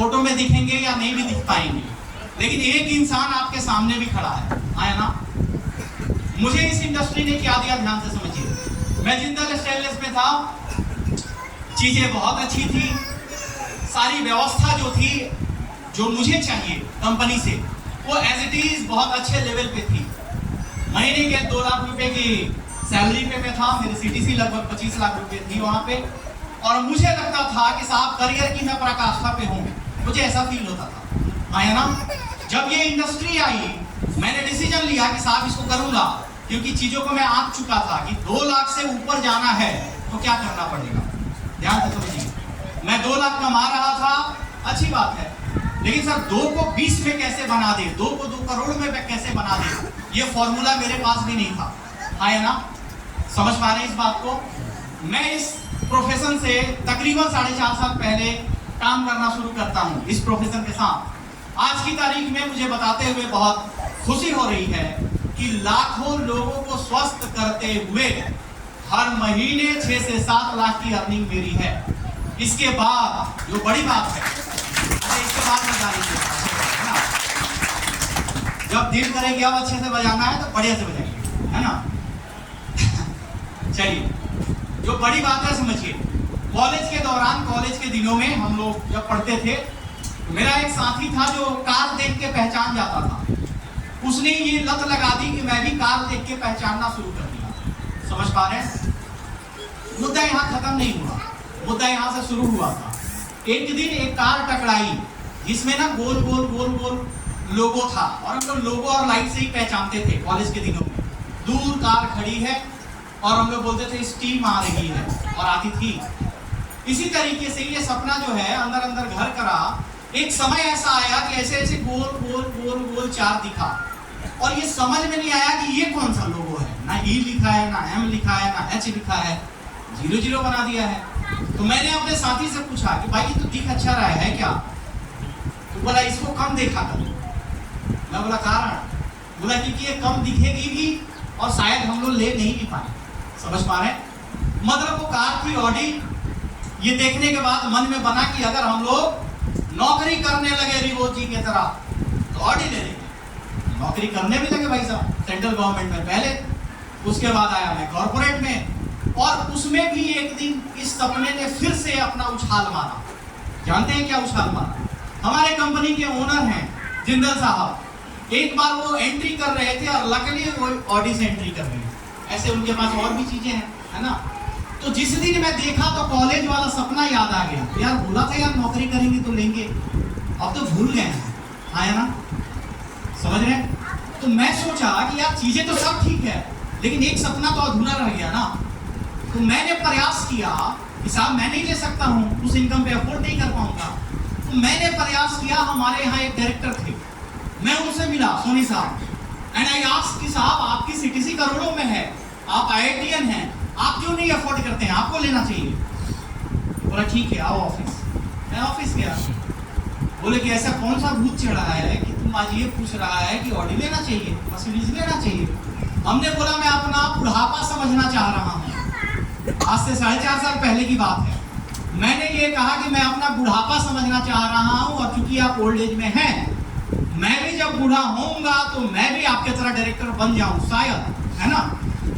Photo में दिखेंगे या नहीं भी दिख पाएंगे, लेकिन एक इंसान आपके सामने भी खड़ा है ना। मुझे इस इंडस्ट्री ने क्या दिया, ध्यान से समझिए। मैं जिंदल स्टेनलेस में था, चीजें बहुत अच्छी थी, सारी व्यवस्था जो थी, जो मुझे चाहिए कंपनी से, वो एज इट इज बहुत अच्छे लेवल पे थी। महीने के 2 लाख रुपए की सैलरी पे मैं था, मेरी सीटीसी लगभग 25 लाख रुपए थी वहां पे, और मुझे लगता था कि साहब करियर की मैं पराकाष्ठा पे हूँ, मुझे ऐसा फील होता था, है ना। जब ये इंडस्ट्री आई, मैंने डिसीजन लिया कि साहब इसको करूंगा, क्योंकि चीजों को मैं आंक चुका था कि 2 लाख से ऊपर जाना है तो क्या करना पड़ेगा। ध्यान से समझिए, मैं 2 लाख कमा रहा था, अच्छी बात है, लेकिन सर 2 को 20 में कैसे बना दे, 2 को 2 करोड़ में कैसे बना दे, ये फॉर्मूला मेरे पास भी नहीं था, है ना। समझ पा रहे हैं इस बात को। मैं इस प्रोफेशन से तकरीबन 4.5 साल पहले काम करना शुरू करता हूँ इस प्रोफेशन के साथ। आज की तारीख में मुझे बताते हुए बहुत खुशी हो रही है कि लाखों लोगों को स्वस्थ करते हुए हर महीने 6 से 7 लाख की अर्निंग मेरी है। इसके बाद जो बड़ी बात है, इसके बाद में है ना, जब दिल करेगी अब अच्छे से बजाना है तो बढ़िया से बजाइए, है ना। चलिए, जो बड़ी बात है समझिए, कॉलेज के दौरान, कॉलेज के दिनों में हम लोग जब पढ़ते थे, मेरा एक साथी था जो कार देख के पहचान जाता था। उसने ये लत लगा दी कि मैं भी कार देख के पहचानना शुरू कर दिया। समझ पा रहे हैं? मुद्दा यहाँ खत्म नहीं हुआ, मुद्दा यहाँ से शुरू हुआ था। एक दिन एक कार टकराई जिसमें ना गोल गोल गोल गोल लोगो था, और हम लोग लोगो और लाइट से ही पहचानते थे कॉलेज के दिनों में। दूर कार खड़ी है और हम लोग बोलते थे स्टीम आ रही है, और आती थी। इसी तरीके से ये सपना जो है अंदर अंदर घर करा। एक समय ऐसा आया कि ऐसे ऐसे गोल गोल गोल गोल 4 दिखा, और ये समझ में नहीं आया कि ये कौन सा लोगो है। ना ई लिखा है, ना एम लिखा है, ना एच लिखा है, 0 बना दिया है। तो मैंने अपने साथी से पूछा कि भाई ये तो दिख अच्छा रहा है क्या? तो बोला इसको कम देखा कर। मैं बोला कारण? बोला क्योंकि ये कम दिखेगी भी और शायद हम लोग ले नहीं भी पाए। समझ पा रहे? मतलब वो कार थी ऑडी। ये देखने के बाद मन में बना कि अगर हम लोग नौकरी करने लगे रिवोज जी की तरह तो ऑडी ले लेंगे। नौकरी करने भी लगे भाई साहब, सेंट्रल गवर्नमेंट में पहले, उसके बाद आया मैं कॉर्पोरेट में, और उसमें भी एक दिन इस सपने ने फिर से अपना उछाल मारा। जानते हैं क्या उछाल मारा? हमारे कंपनी के ओनर हैं जिंदल साहब। एक बार वो एंट्री कर रहे थे और लकली वो ऑडी से एंट्री कर रहे हैं। ऐसे उनके पास और भी चीजें हैं, है ना। तो जिस दिन मैं देखा तो कॉलेज वाला सपना याद आ गया। यार बोला था यार नौकरी करेंगे तो लेंगे, अब तो भूल गए हैं, है ना। समझ रहे? तो मैं सोचा कि यार चीजें तो सब ठीक है, लेकिन एक सपना तो अधूरा रह गया ना। तो मैंने प्रयास किया कि साहब मैं नहीं ले सकता हूँ, उस इनकम पे अफोर्ड नहीं कर पाऊंगा। तो मैंने प्रयास किया, हमारे यहाँ एक डायरेक्टर थे, मैं उनसे मिला, सोनी साहब, एंड आई आस्क्ड कि साहब आपकी सीटीसी करोड़ों में है, आप आईआईटीएन हैं, आप क्यों नहीं अफोर्ड करते हैं, आपको लेना चाहिए। बोला ठीक है आओ ऑफिस। मैं ऑफिस गया, बोले कि ऐसा कौन सा भूत चढ़ा है कि तुम आज ये पूछ रहा है कि ऑडी लेना चाहिए, मर्सिडीज लेना चाहिए। हमने बोला मैं अपना बुढ़ापा समझना चाह रहा हूँ। आज से 4.5 साल पहले की बात है। मैंने ये कहा कि मैं अपना बुढ़ापा समझना चाह रहा हूँ, और चूंकि आप ओल्ड एज में हैं, मैं भी जब बूढ़ा होऊंगा तो मैं भी आपके तरह डायरेक्टर बन जाऊं शायद, है ना।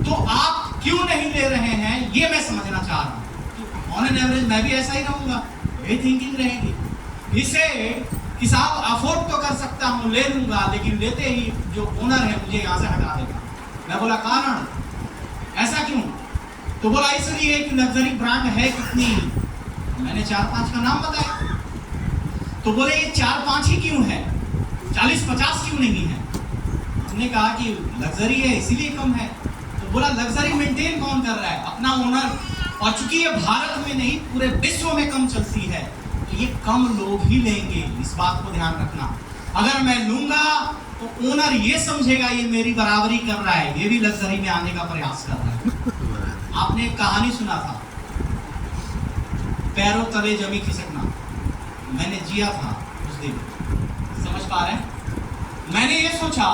तो आप क्यों नहीं ले रहे हैं ये मैं समझना चाह रहा हूँ। ऑन एन एवरेज मैं भी ऐसा ही रहूंगा, यही थिंकिंग रहेगी। इसे कि साहब अफोर्ड तो कर सकता हूँ, ले लूंगा, लेकिन लेते ही जो ओनर है मुझे यहाँ से हटा देगा। मैं बोला कारण? ऐसा क्यों? तो बोला इसलिए कि लग्जरी ब्रांड है कितनी। मैंने 4-5 का नाम बताया। तो बोले ये 4-5 ही क्यों है, 40-50 क्यों नहीं है? हमने कहा कि लग्जरी है इसीलिए कम है। तो बोला लग्जरी मेंटेन कौन कर रहा है? अपना ओनर। और चूंकि ये भारत में नहीं पूरे विश्व में कम चलती है, तो ये कम लोग ही लेंगे, इस बात को ध्यान रखना। अगर मैं लूंगा तो ओनर ये समझेगा ये मेरी बराबरी कर रहा है, ये भी लग्जरी में आने का प्रयास कर रहा है। आपने एक कहानी सुना था, पैरों तले जमी खिसकना। मैंने जिया था उस दिन। समझ पा रहे हैं? मैंने ये सोचा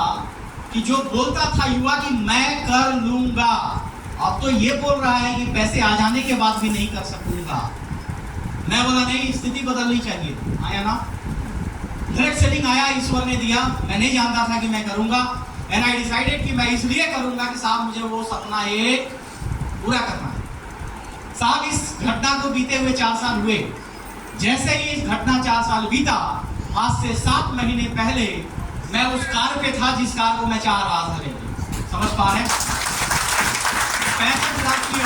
कि जो बोलता था युवा कि मैं कर लूंगा, अब तो ये बोल रहा है कि पैसे आ जाने के बाद भी नहीं कर सकूंगा। मैं बोला नहीं, स्थिति बदलनी चाहिए, आया ना। दृढ़ सेटिंग आया, ईश्वर ने दिया, मैं नहीं जानता था कि मैं करूंगा, एंड आई डिसाइडेड कि मैं इसलिए करूंगा कि साहब मुझे वो सपना एक पूरा करना है। साहब इस घटना को बीते हुए 4 साल हुए। जैसे ही इस घटना 4 साल बीता, आज से 7 महीने पहले मैं उस कार पे था जिस कार को मैं चाह रहा था लेके। समझ पा रहे हैं? 65 लाख की